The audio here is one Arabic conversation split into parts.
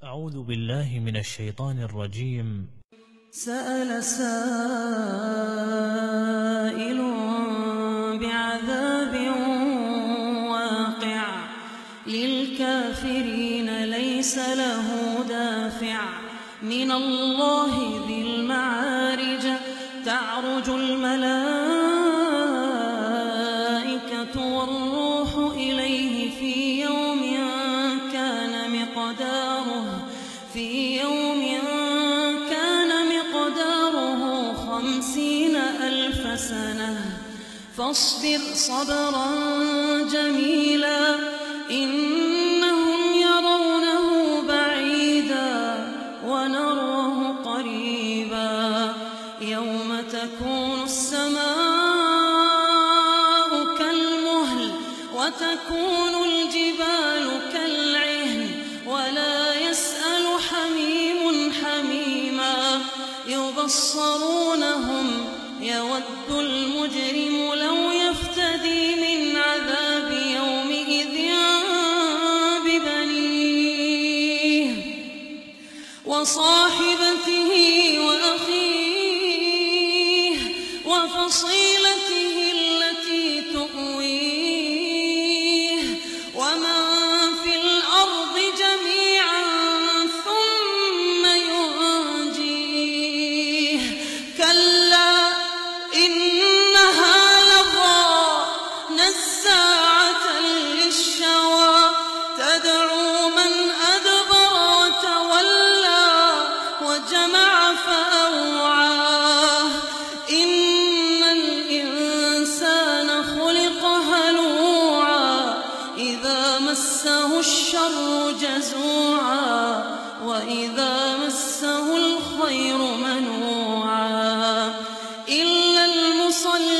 أعوذ بالله من الشيطان الرجيم. سأل سائل بعذاب واقع للكافرين ليس له دافع من الله ذي المعارج تعرج الملائكة والروح إليه في يوم كان مقداره 50,000 سنة فاصبر صبرا جميلا إنهم يرونه بعيدا ونراه قريبا يوم تكون السماء كالمهل وتكون الجبال كالعهن ولا يسأل حميم حميما يبصرونهم يود المجرم لو يفتدي من عذاب يومئذ ببنيه وصاحبته وأخيه وفصيلته التي تؤويه ومن في الأرض جميعا ثم ينجيه كلا إنها لظى نزاعة للشوى تدعو من أدبر وتولى وجمع فأوعى إن الإنسان خلق هلوعا إذا مسه الشر جزوعا وإذا مسه الخير منوعا إلا المصلين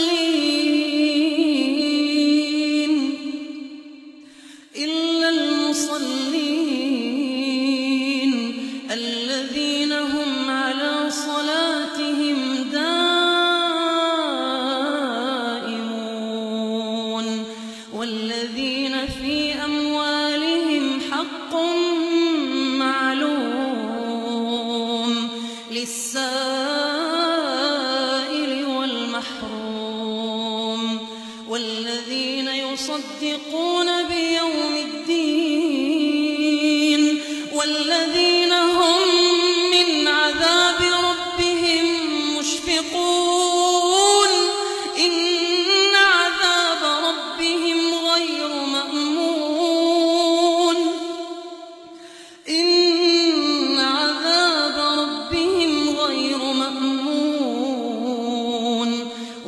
الذين هم على صلاتهم دائمون والذين في أموالهم حق معلوم للسائل والمحروم والذين يصدقون بيوم الدين والذين هم من عذاب ربهم مشفقون إن عذاب ربهم غير مأمون إن عذاب ربهم غير مأمون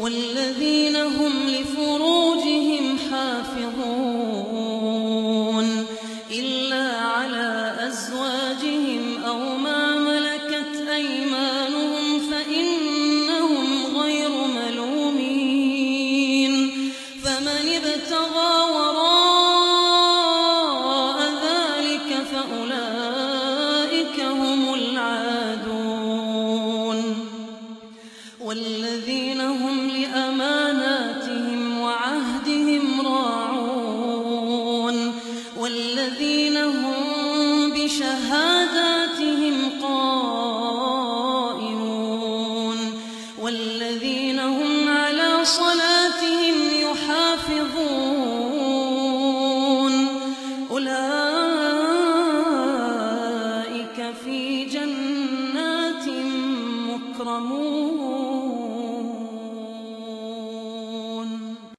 والذين هم لفروجهم حافظون إلا على أزواجهم أو ما ملكت أيمانهم فإنهم غير ملومين فمن ابتغى وراء ذلك فأولئك هم العادون والذين هم لأماناتهم وعهدهم راعون والذين هم بشهاداتهم قائمون والذين هم على صلاتهم يحافظون أولئك في جنات مكرمون